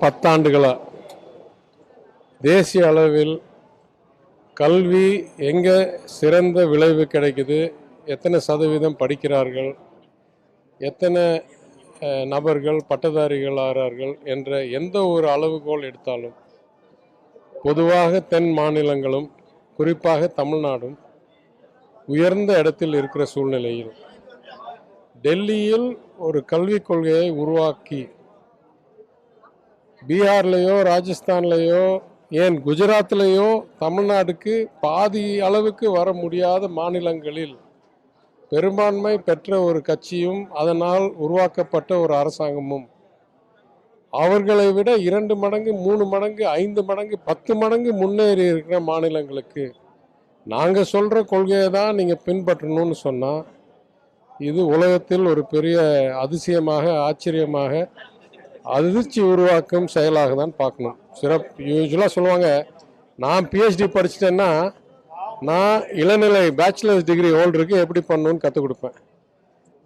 10 ஆண்டுகளா தேசிய அளவில் கல்வி எங்கே சிறந்த விளைவு கிடைக்குது, எத்தனை சதவீதம் படிக்கிறார்கள், எத்தனை நபர்கள் பட்டதாரிகள் ஆகிறார்கள் என்ற எந்த ஒரு அளவுகோல் எடுத்தாலும் பொதுவாக தென் மாநிலங்களும் குறிப்பாக தமிழ்நாடும் உயர்ந்த இடத்தில் இருக்கிற சூழ்நிலையில் டெல்லியில் ஒரு கல்விக் கொள்கையை உருவாக்கி பீகார்லேயோ ராஜஸ்தான்லேயோ ஏன் குஜராத்லேயோ தமிழ்நாடுக்கு பாதி அளவுக்கு வர முடியாத மாநிலங்களில் பெரும்பான்மை பெற்ற ஒரு கட்சியும் அதனால் உருவாக்கப்பட்ட ஒரு அரசாங்கமும் அவர்களை விட 2 மடங்கு 3 மடங்கு 5 மடங்கு 10 மடங்கு முன்னேறி இருக்கிற மாநிலங்களுக்கு நாங்கள் சொல்கிற கொள்கையை தான் நீங்கள் பின்பற்றணும்னு சொன்னால் இது உலகத்தில் ஒரு பெரிய அதிசயமாக ஆச்சரியமாக அதிர்ச்சி உருவாக்கும் செயலாக தான் பார்க்கணும். யூஸ்வலாக சொல்லுவாங்க, நான் பிஹெச்டி படிச்சிட்டேன்னா நான் இளநிலை பேச்சுலர்ஸ் டிகிரி ஹோல்டருக்கு எப்படி பண்ணணும்னு கற்றுக் கொடுப்பேன்.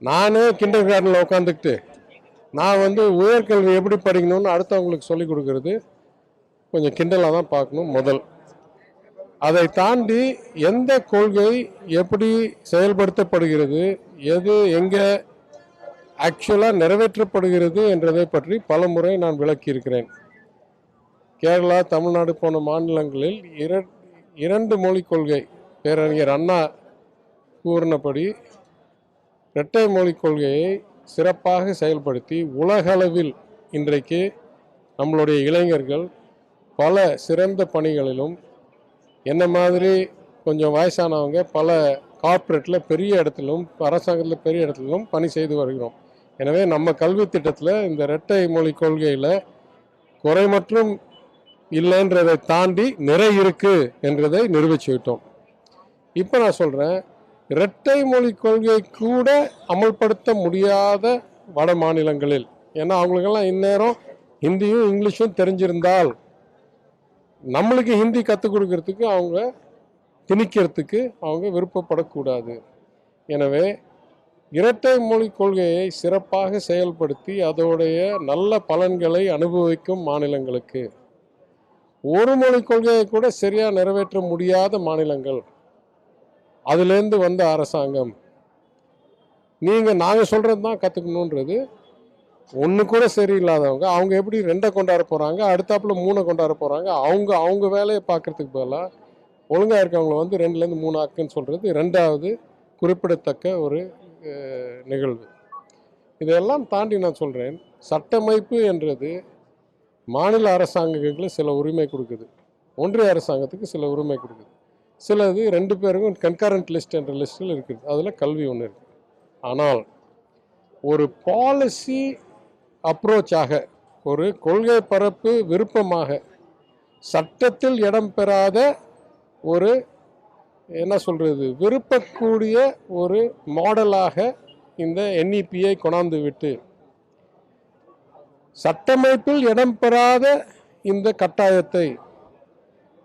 நானே கிண்டர் கார்டனில் உட்காந்துக்கிட்டு நான் உயர்கல்வி எப்படி படிக்கணும்னு அடுத்தவங்களுக்கு சொல்லிக் கொடுக்கறது கொஞ்சம் கிண்டலாக தான் பார்க்கணும் முதல். அதை தாண்டி எந்த கொள்கை எப்படி செயல்படுத்தப்படுகிறது, எது எங்கே ஆக்சுவலாக நிறைவேற்றப்படுகிறது என்றதை பற்றி பல முறை நான் விளக்கியிருக்கிறேன். கேரளா தமிழ்நாடு போன மாநிலங்களில் 2 மொழிக் கொள்கை பேரறிஞர் அண்ணா கூறினபடி இரட்டை மொழிக் கொள்கையை சிறப்பாக செயல்படுத்தி உலகளவில் இன்றைக்கு நம்மளுடைய இளைஞர்கள் பல சிறந்த பணிகளிலும் என்ன மாதிரி கொஞ்சம் வயசானவங்க பல கார்ப்பரேட்டில் பெரிய இடத்திலும் அரசாங்கத்தில் பெரிய இடத்திலும் பணி செய்து வருகிறோம். எனவே நம்ம கல்வி திட்டத்தில் இந்த இரட்டை மொழி கொள்கையில் குறை மற்றும் இல்லைன்றதை தாண்டி நிறை இருக்கு என்றதை நிரூபிச்சு விட்டோம். இப்போ நான் சொல்கிறேன், இரட்டை மொழி கொள்கை கூட அமல்படுத்த முடியாத வட மாநிலங்களில், ஏன்னா அவங்களுக்கெல்லாம் இந்நேரம் ஹிந்தியும் இங்கிலீஷும் தெரிஞ்சிருந்தால் நம்மளுக்கு ஹிந்தி கற்றுக் கொடுக்கறதுக்கு அவங்க திணிக்கிறதுக்கு அவங்க விருப்பப்படக்கூடாது. எனவே இரட்டை மொழி கொள்கையை சிறப்பாக செயல்படுத்தி அதோடைய நல்ல பலன்களை அனுபவிக்கும் மாநிலங்களுக்கு, ஒரு மொழி கொள்கையை கூட சரியாக நிறைவேற்ற முடியாத மாநிலங்கள், அதுலேருந்து வந்த அரசாங்கம் நாங்கள் சொல்கிறது தான் கற்றுக்கணுன்றது ஒன்று கூட சரியில்லாதவங்க அவங்க எப்படி 2 கொண்டாட போகிறாங்க, அடுத்தாப்புல 3 கொண்டாட போகிறாங்க. அவங்க வேலையை பார்க்குறதுக்கு பதிலாக ஒழுங்காக இருக்கவங்களை 2லேருந்து 3 ஆக்குன்னு சொல்கிறது 2வது குறிப்பிடத்தக்க ஒரு நிகழ்வு. இதையெல்லாம் தாண்டி நான் சொல்கிறேன், சட்டமைப்பு என்றது மாநில அரசாங்கங்களுக்கு சில உரிமை கொடுக்குது, ஒன்றிய அரசாங்கத்துக்கு சில உரிமை கொடுக்குது. சிலது 2 பேருக்கும் கன்கரண்ட் லிஸ்ட் என்ற லிஸ்ட்டில் இருக்குது, அதில் கல்வி ஒன்று இருக்குது. ஆனால் ஒரு பாலிசி அப்ரோச்சாக, ஒரு கொள்கை பரப்பு விருப்பமாக சட்டத்தில் இடம்பெறாத ஒரு என்ன சொல்கிறது விருப்பக்கூடிய ஒரு மாடலாக இந்த NEPயை கொண்டாந்து விட்டு சட்டமைப்பில் இடம்பெறாத இந்த கட்டாயத்தை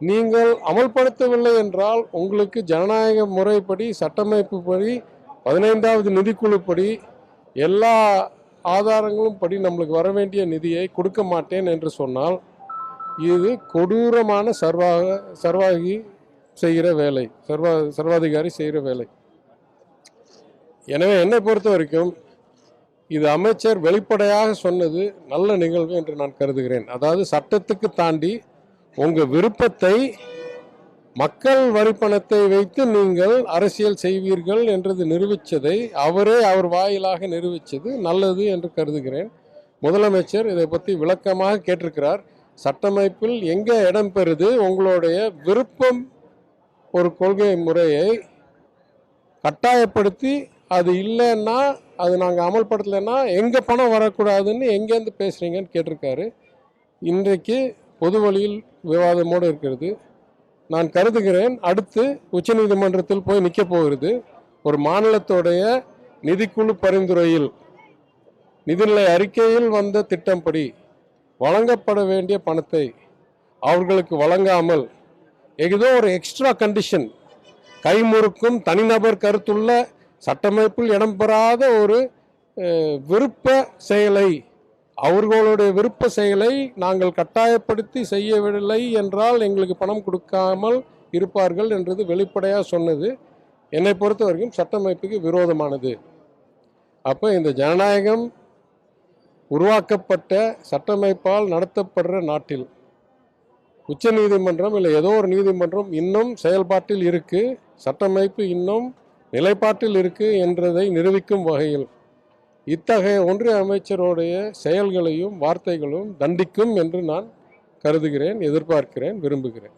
நீங்கள் அமல்படுத்தவில்லை என்றால் உங்களுக்கு ஜனநாயக முறைப்படி சட்டமைப்பு படி 15வது நிதிக்குழுப்படி எல்லா ஆதாரங்களும் படி நம்மளுக்கு வர வேண்டிய நிதியை கொடுக்க மாட்டேன் என்று சொன்னால் இது கொடூரமான சர்வாகி செய்கிற வேலை, சர்வாதிகாரி செய்கிற வேலை. எனவே என்னை பொறுத்த வரைக்கும் இது அமைச்சர் வெளிப்படையாக சொன்னது நல்ல நிகழ்வு என்று நான் கருதுகிறேன். அதாவது சட்டத்துக்கு தாண்டி உங்கள் விருப்பத்தை மக்கள் வரிப்பணத்தை வைத்து நீங்கள் அரசியல் செய்வீர்கள் என்றது நிரூபித்ததை அவர் வாயிலாக நிரூபித்தது நல்லது என்று கருதுகிறேன். முதலமைச்சர் இதை பற்றி விளக்கமாக கேட்டிருக்கிறார். சட்டமைப்பில் எங்கே இடம்பெறுது உங்களுடைய விருப்பம், ஒரு கொள்கை முறையை கட்டாயப்படுத்தி அது இல்லைன்னா அது நாங்கள் அமல்படுத்தலைன்னா எங்கே பணம் வரக்கூடாதுன்னு எங்கேருந்து பேசுகிறீங்கன்னு கேட்டிருக்காரு. இன்றைக்கு பொது வழியில் விவாதமோடு இருக்கிறது. நான் கருதுகிறேன் அடுத்து உச்சநீதிமன்றத்தில் போய் நிற்க போகிறது. ஒரு மாநிலத்தோடைய நிதிக்குழு பரிந்துரையில் நிதிநிலை அறிக்கையில் வந்த திட்டம்படி வழங்கப்பட வேண்டிய பணத்தை அவர்களுக்கு வழங்காமல் ஏதோ ஒரு எக்ஸ்ட்ரா கண்டிஷன் கைமுறுக்கும் தனிநபர் கருத்துள்ள சட்டமைப்பில் இடம்பெறாத ஒரு விருப்ப செயலை அவர்களுடைய விருப்ப செயலை நாங்கள் கட்டாயப்படுத்தி செய்யவில்லை என்றால் எங்களுக்கு பணம் கொடுக்காமல் இருப்பார்கள் என்றது வெளிப்படையாக சொன்னது என்னை பொறுத்த வரைக்கும் சட்டமைப்புக்கு விரோதமானது. அப்போ இந்த ஜனநாயகம் உருவாக்கப்பட்ட சட்டமைப்பால் நடத்தப்படுற நாட்டில் உச்ச நீதிமன்றம் இல்லை ஏதோ ஒரு நீதிமன்றம் இன்னும் செயல்பாட்டில் இருக்கு, சட்டமைப்பு இன்னும் நிலைப்பாட்டில் இருக்கு என்றதை நிரூபிக்கும் வகையில் இத்தகைய ஒன்றிய அமைச்சருடைய செயல்களையும் வார்த்தைகளும் தண்டிக்கும் என்று நான் கருதுகிறேன், எதிர்பார்க்கிறேன், விரும்புகிறேன்.